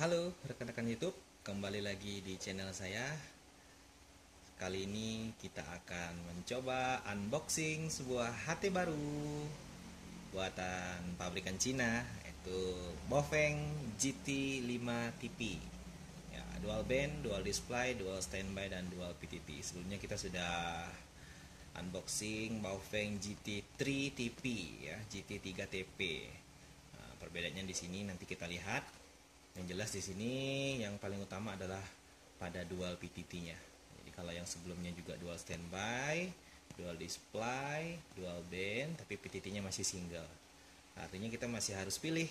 Halo rekan-rekan YouTube, kembali lagi di channel saya. Kali ini kita akan mencoba unboxing sebuah HP baru buatan pabrikan Cina, yaitu Baofeng GT5 TP. Ya, dual band, dual display, dual standby, dan dual PTT. Sebelumnya kita sudah unboxing Baofeng GT3 TP, ya, GT3 TP. Nah, perbedaannya di sini nanti kita lihat. Yang jelas di sini yang paling utama adalah pada dual PTT-nya. Jadi kalau yang sebelumnya juga dual standby, dual display, dual band, tapi PTT-nya masih single. Artinya kita masih harus pilih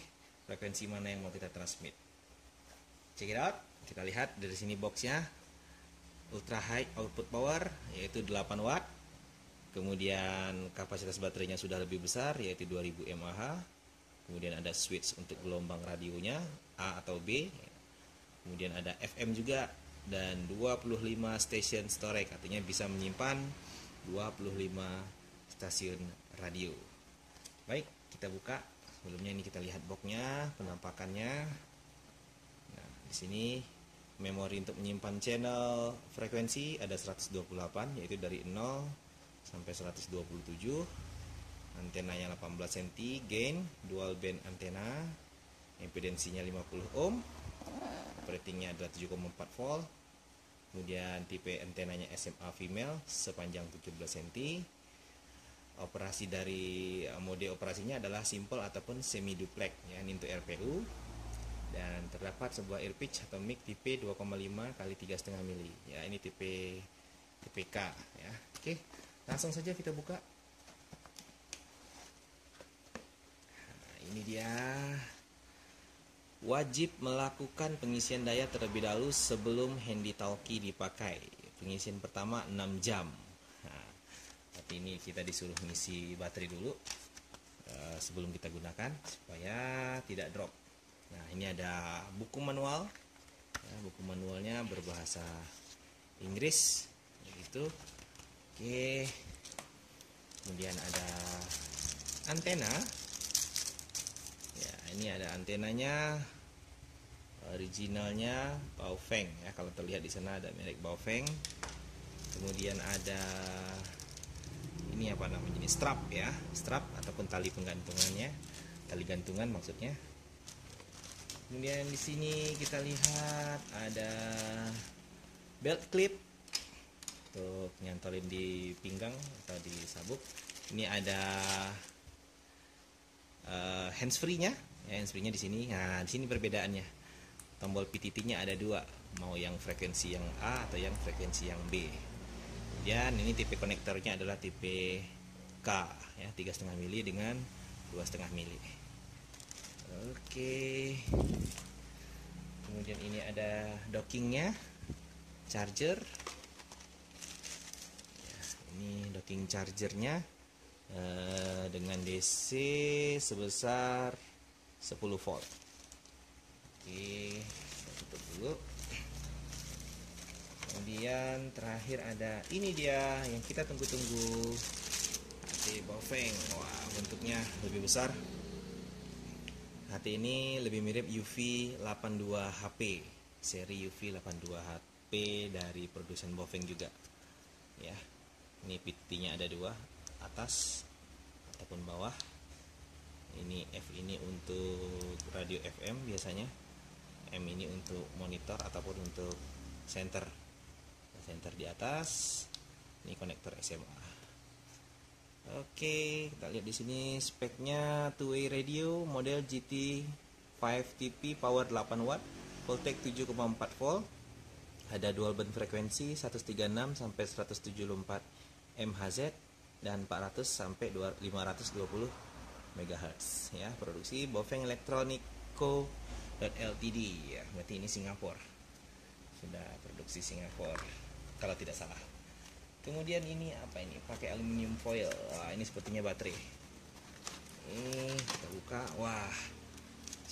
frekuensi mana yang mau kita transmit. Check it out. Kita lihat dari sini boxnya. Ultra high output power yaitu 8 watt. Kemudian kapasitas baterainya sudah lebih besar yaitu 2000 mAh. Kemudian ada switch untuk gelombang radionya A atau B. Kemudian ada FM juga dan 25 station storage, artinya bisa menyimpan 25 stasiun radio. Baik, kita buka. Sebelumnya ini kita lihat boxnya, penampakannya. Nah, di sini memori untuk menyimpan channel frekuensi ada 128, yaitu dari 0 sampai 127. Antenanya 18 cm, gain, dual band antena, impedensinya 50 ohm, operatingnya adalah 7,4 volt, kemudian tipe antenanya SMA female sepanjang 17 cm. Operasi dari mode operasinya adalah simple ataupun semi duplex, ya, ini untuk RPU. Dan terdapat sebuah earpiece atau mic tipe 2,5 x 3,5 mili. Ya, ini tipe K, ya. Oke, langsung saja kita buka. Ini dia. Wajib melakukan pengisian daya terlebih dahulu sebelum handy talkie dipakai. Pengisian pertama 6 jam. Nah, tapi ini kita disuruh mengisi baterai dulu sebelum kita gunakan supaya tidak drop. Nah, ini ada buku manual. Ya, buku manualnya berbahasa Inggris, begitu. Oke. Kemudian ada antena. Ini ada antenanya, originalnya Baofeng, ya, kalau terlihat di sana ada merek Baofeng. Kemudian ada ini apa namanya, ini strap, ya, strap ataupun tali penggantungannya, tali gantungan maksudnya. Kemudian di sini kita lihat ada belt clip untuk nyantolin di pinggang atau di sabuk. Ini ada handsfree-nya. Ya, handsfree-nya di sini. Nah, di sini perbedaannya. Tombol PTT-nya ada dua, mau yang frekuensi yang A atau yang frekuensi yang B. Kemudian ini tipe konektornya adalah tipe K, ya, 3,5 mili dengan 2,5 mili. Oke. Kemudian ini ada dockingnya, charger. Ya, ini docking chargernya dengan DC sebesar 10 volt. Oke, kita tutup dulu. Kemudian terakhir ada ini dia yang kita tunggu-tunggu, HT Baofeng. Wah, bentuknya lebih besar. HT ini lebih mirip UV82HP, seri UV82HP dari produsen Baofeng juga. Ya, ini PT-nya ada dua, atas ataupun bawah. Ini F ini untuk radio FM biasanya, M ini untuk monitor ataupun untuk center. Center di atas. Ini konektor SMA. Oke, kita lihat di sini speknya, two-way radio model GT5TP power 8 watt, voltage 7,4 volt. Ada dual band frekuensi 136 sampai 174 MHz dan 400 sampai 520 MHz, ya. Produksi Baofeng Electronic Co. Ltd, ya. Berarti ini Singapura. Sudah produksi Singapura kalau tidak salah. Kemudian ini apa ini? Pakai aluminium foil. Wah, ini sepertinya baterai. Ini kita buka. Wah,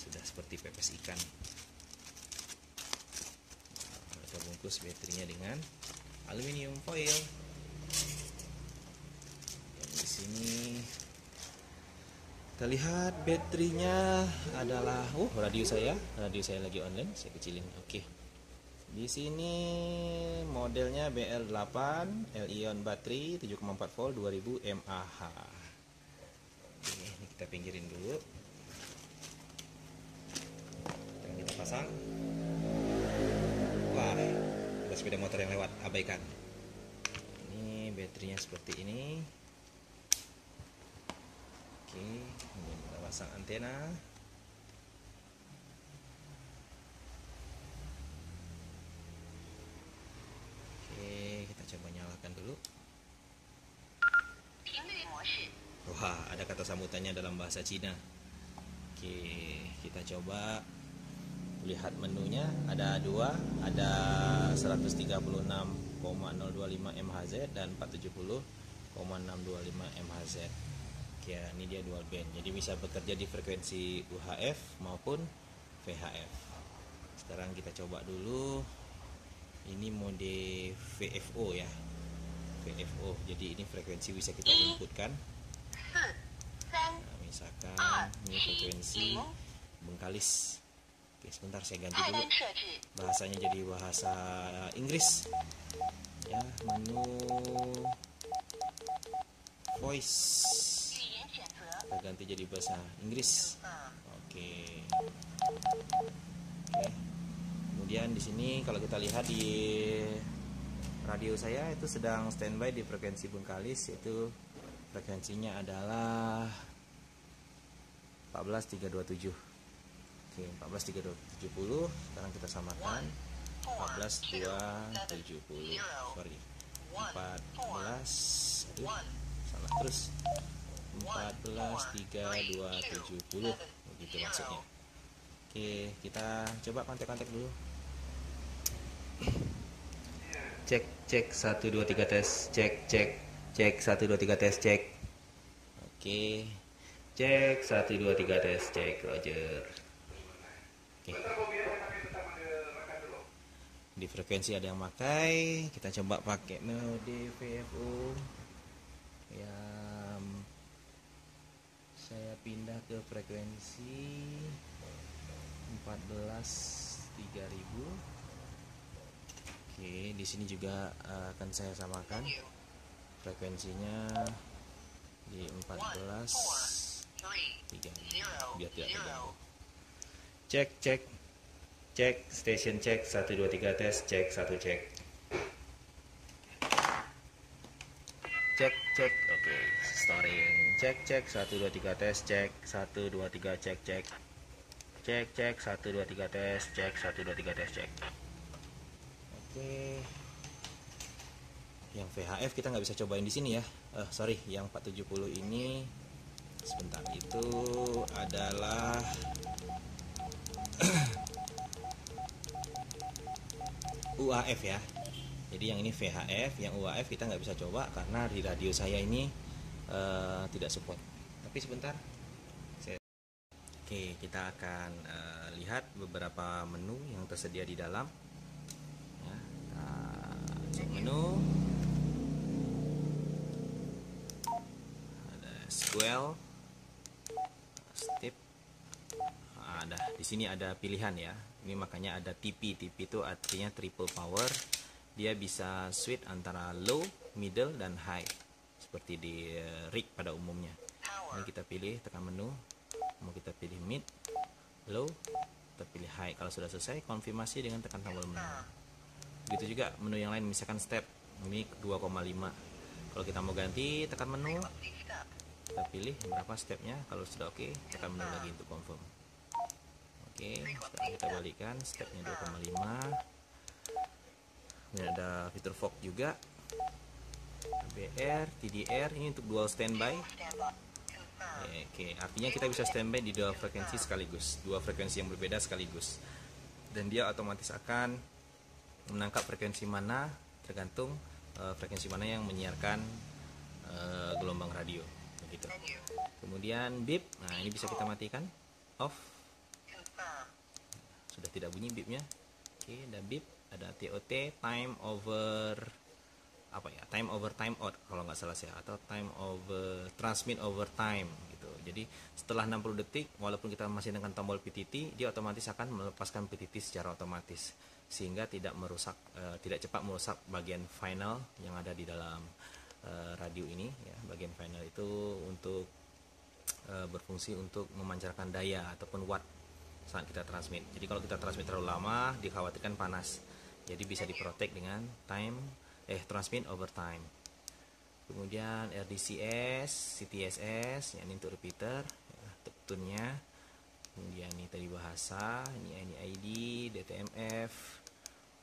sudah seperti pepes ikan. Nah, kita bungkus baterainya dengan aluminium foil. Dan di sini Kita lihat baterainya adalah radio saya lagi online, saya kecilin. Oke. Di sini modelnya BL8 Li-ion baterai 7,4 volt 2000 mAh. Oke, ini kita pinggirin dulu. Sekarang kita pasang. Wah, ada sepeda motor yang lewat, abaikan. Ini baterainya seperti ini. Oke, kemudian kita pasang antena. Oke, kita coba nyalakan dulu. Wah, ada kata sambutannya dalam bahasa Cina. Oke, kita coba lihat menunya. Ada dua, ada 136,025 mHz dan 470,625 mHz. Oke, ini dia dual band, jadi bisa bekerja di frekuensi UHF maupun VHF. Sekarang kita coba dulu. Ini mode VFO ya, VFO. Jadi ini frekuensi bisa kita inputkan. Nah, misalkan ini frekuensi Bengkalis. Oke, sebentar saya ganti dulu bahasanya jadi bahasa Inggris ya. Menu voice kita ganti jadi bahasa Inggris. Oke. Kemudian di sini kalau kita lihat di radio saya itu sedang standby di frekuensi Bengkalis, yaitu frekuensinya adalah 14327. Oke, 14370. Sekarang kita samakan 14270. Sorry. 14. Aduh, salah terus. 14370. Begitu maksudnya. Oke, kita coba kontak-kontak dulu. Cek 1 2 3 tes. Cek 1 2 3 tes. Cek. Oke. Cek 1 2 3 tes. Cek. Roger. Oke. Di frekuensi ada yang pakai. Kita coba pakai mode VFO. Saya pindah ke frekuensi 14.3000. Oke, di sini juga akan saya samakan frekuensinya di 14.3000 biar tidak terganggu. Cek station cek 1 2 3 tes. Cek 1 cek. Cek. Oke, storing. Cek 1 2 3 tes. Cek 1 2 3 cek. Cek 1 2 3 tes. Cek 1 2 3 tes. Cek. Oke. Yang VHF kita nggak bisa cobain di sini ya. Sorry, yang 470 ini sebentar, itu adalah UHF ya. Jadi yang ini VHF, yang UHF kita nggak bisa coba karena di radio saya ini tidak support. Tapi sebentar. Oke, kita akan lihat beberapa menu yang tersedia di dalam. Ya, cek menu. Ada Squell, Step. Ada di sini ada pilihan ya. Ini makanya ada TP. TP itu artinya triple power. Dia bisa switch antara low, middle, dan high seperti di rig pada umumnya. Ini kita pilih, tekan menu. Mau kita pilih mid, low, kita pilih high. Kalau sudah selesai, konfirmasi dengan tekan tombol menu. Begitu juga menu yang lain, misalkan step ini 2,5. Kalau kita mau ganti, tekan menu, kita pilih berapa stepnya. Kalau sudah oke, tekan menu lagi untuk confirm. Oke, sekarang kita balikkan stepnya 2,5. Ini ada fitur fog juga, BR, TDR. Ini untuk dual standby. Oke, artinya kita bisa standby di dua frekuensi sekaligus, dua frekuensi yang berbeda sekaligus, dan dia otomatis akan menangkap frekuensi mana tergantung frekuensi mana yang menyiarkan gelombang radio, begitu. Kemudian beep, nah ini bisa kita matikan, off, sudah tidak bunyi beepnya. Oke, ada beep, ada TOT, time over time over time out kalau nggak salah saya, atau time over transmit over time gitu. Jadi setelah 60 detik, walaupun kita masih dengan tombol PTT, dia otomatis akan melepaskan PTT secara otomatis, sehingga tidak merusak, tidak cepat merusak bagian final yang ada di dalam radio ini. Ya, bagian final itu untuk berfungsi untuk memancarkan daya ataupun watt saat kita transmit. Jadi kalau kita transmit terlalu lama, dikhawatirkan panas. Jadi bisa diprotek dengan transmit over time. Kemudian RDCS, CTSS, ini untuk repeater, untuk tune-nya. Kemudian ini tadi bahasa, ini NID, DTMF.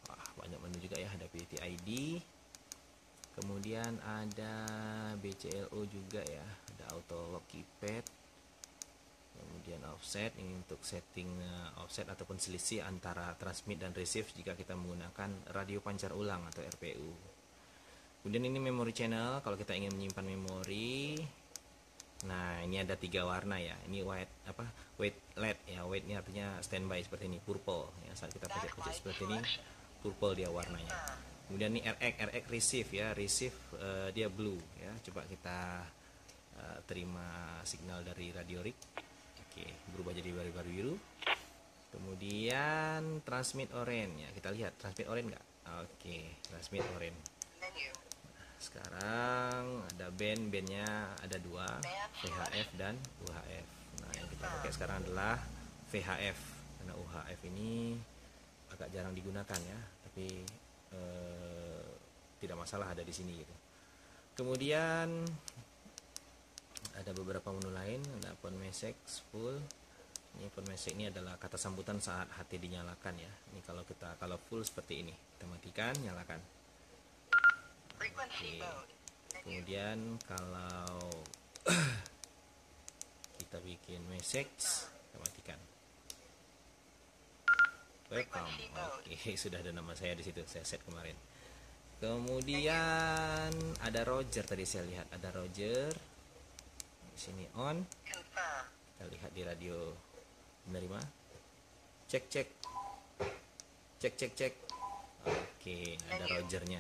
Wah, banyak menu juga ya, ada PTID. Kemudian ada BCLO juga ya, ada auto lock keypad. Kemudian offset, ini untuk setting offset ataupun selisih antara transmit dan receive jika kita menggunakan radio pancar ulang atau RPU. Kemudian ini memory channel, kalau kita ingin menyimpan memori. Nah, ini ada 3 warna ya. Ini white LED ya. White ini artinya standby seperti ini, purple ya. Saat kita pencet seperti ini, purple dia warnanya. Kemudian ini RX receive ya. Receive dia blue ya. Coba kita terima signal dari radio rig. Oke, berubah jadi baru-baru biru. Kemudian transmit orange ya. Kita lihat transmit orange nggak? Oke, transmit orange. Sekarang ada bandnya ada 2, VHF dan UHF. Nah, yang kita pakai sekarang adalah VHF, karena UHF ini agak jarang digunakan ya, tapi tidak masalah ada di sini gitu. Kemudian ada beberapa menu lain, ada phone message full. Ini phone message ini adalah kata sambutan saat HT dinyalakan ya. Ini kalau full seperti ini, kita matikan, nyalakan. Oke. Kemudian kalau kita bikin message, kita matikan. Welcome. Oke, sudah ada nama saya di situ, saya set kemarin. Kemudian ada Roger, tadi saya lihat ada Roger. Di sini on. Kita lihat di radio menerima. Cek. Oke, ada Rogernya.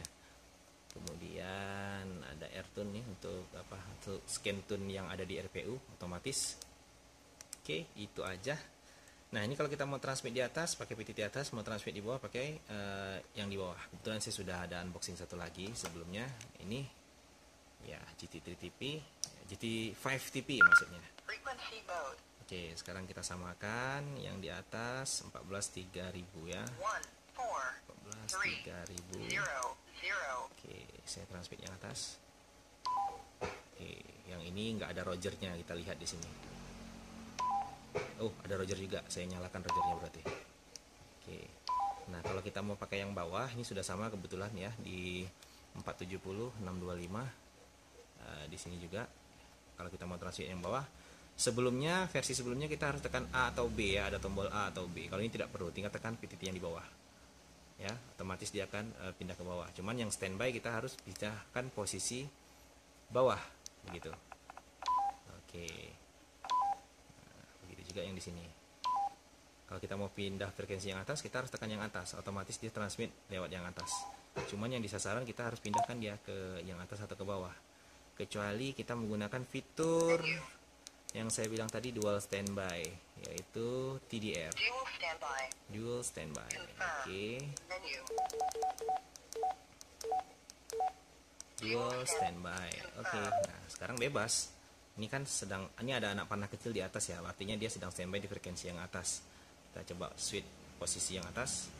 Kemudian ada AirTune nih untuk untuk scan tune yang ada di RPU otomatis. Oke, itu aja. Nah, ini kalau kita mau transmit di atas pakai PTT atas, mau transmit di bawah pakai yang di bawah. Kebetulan saya sudah ada unboxing satu lagi sebelumnya. Ini ya GT3TP, GT5TP maksudnya. Oke, sekarang kita samakan yang di atas 14.3000 ya. 14.3000. Oke, saya transmit yang atas. Oke, yang ini nggak ada Rogernya, kita lihat di sini. Oh, ada Roger juga, saya nyalakan Rogernya berarti. Oke, nah kalau kita mau pakai yang bawah, ini sudah sama kebetulan ya di 470 625. Di sini juga. Kalau kita mau transmit yang bawah, versi sebelumnya kita harus tekan A atau B ya, ada tombol A atau B. Kalau ini tidak perlu, tinggal tekan PTT yang di bawah. Ya, otomatis dia akan pindah ke bawah. Cuman yang standby kita harus pindahkan posisi bawah begitu. Oke. Nah, begitu juga yang di sini. Kalau kita mau pindah frekuensi yang atas, kita harus tekan yang atas. Otomatis dia transmit lewat yang atas. Cuman yang di sasaran kita harus pindahkan dia ke yang atas atau ke bawah. Kecuali kita menggunakan fitur yang saya bilang tadi dual standby, yaitu TDR. Dual standby. Oke. Dual standby. Oke. Nah, sekarang bebas. Ini kan ini ada anak panah kecil di atas ya, artinya dia sedang standby di frekuensi yang atas. Kita coba switch posisi yang atas.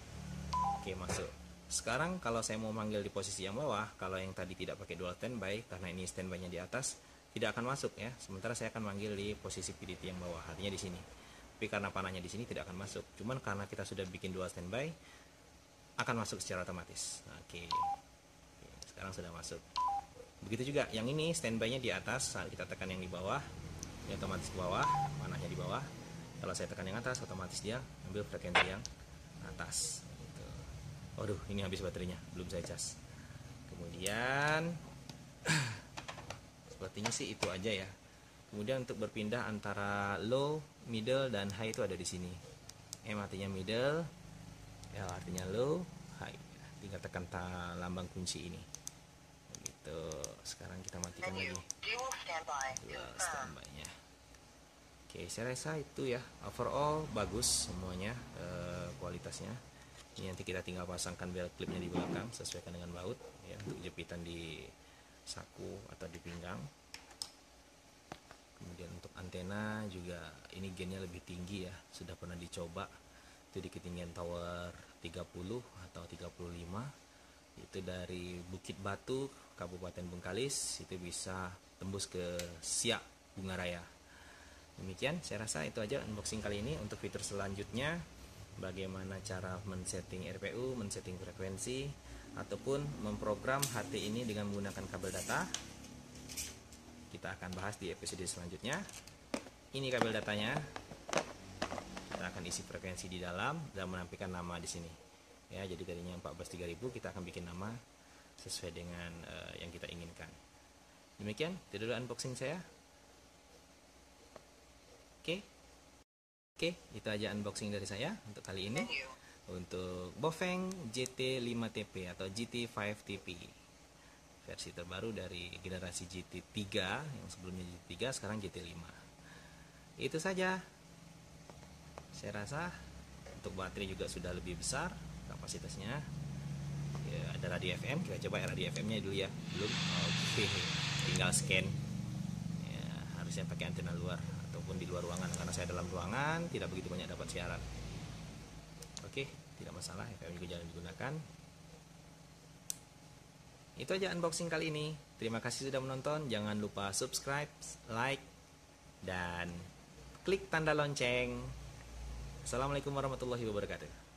Oke, masuk. Sekarang kalau saya mau manggil di posisi yang bawah, kalau yang tadi tidak pakai dual standby, karena ini standby-nya di atas, tidak akan masuk ya. Sementara saya akan manggil di posisi PDT yang bawah, artinya di sini. Tapi karena panahnya di sini tidak akan masuk. Cuman karena kita sudah bikin dual standby, akan masuk secara otomatis. Oke. Sekarang sudah masuk. Begitu juga yang ini standby-nya di atas, saat kita tekan yang di bawah, ini otomatis ke bawah, panahnya di bawah. Kalau saya tekan yang atas, otomatis dia ambil frekuensi yang atas. Gitu. Waduh, ini habis baterainya, belum saya cas. Kemudian sepertinya sih itu aja ya. Kemudian untuk berpindah antara low, middle, dan high itu ada di sini. M artinya middle, L artinya low, high. Tinggal tekan lambang kunci ini. Begitu. Sekarang kita matikan lagi. Dual standby-nya. Oke, saya rasa itu ya, overall bagus semuanya, kualitasnya. Ini nanti kita tinggal pasangkan belt clipnya di belakang sesuaikan dengan baut ya, untuk jepitan di saku atau di pinggang. Kemudian untuk antena juga ini gennya lebih tinggi ya, sudah pernah dicoba itu di ketinggian tower 30 atau 35, itu dari Bukit Batu Kabupaten Bengkalis, itu bisa tembus ke Siak Bunga Raya. Demikian, saya rasa itu aja unboxing kali ini. Untuk fitur selanjutnya, bagaimana cara men-setting RPU, men-setting frekuensi, ataupun memprogram HT ini dengan menggunakan kabel data, kita akan bahas di episode selanjutnya. Ini kabel datanya, kita akan isi frekuensi di dalam dan menampilkan nama di sini. Ya, jadi tadinya 14.3000, kita akan bikin nama sesuai dengan yang kita inginkan. Demikian, itu dulu unboxing saya. Oke, itu aja unboxing dari saya untuk kali ini. Untuk Bofeng GT5TP atau GT5TP, versi terbaru dari generasi GT3, yang sebelumnya GT3, sekarang GT5. Itu saja. Saya rasa untuk baterai juga sudah lebih besar kapasitasnya. Ya, ada radio FM, kita coba radio FM-nya dulu ya. Belum. Oke, tinggal scan. Ya, harusnya pakai antena luar ataupun di luar ruangan, karena saya dalam ruangan tidak begitu banyak dapat siaran. Oke, tidak masalah, FM juga jangan digunakan. Itu aja unboxing kali ini. Terima kasih sudah menonton. Jangan lupa subscribe, like, dan klik tanda lonceng. Assalamualaikum warahmatullahi wabarakatuh.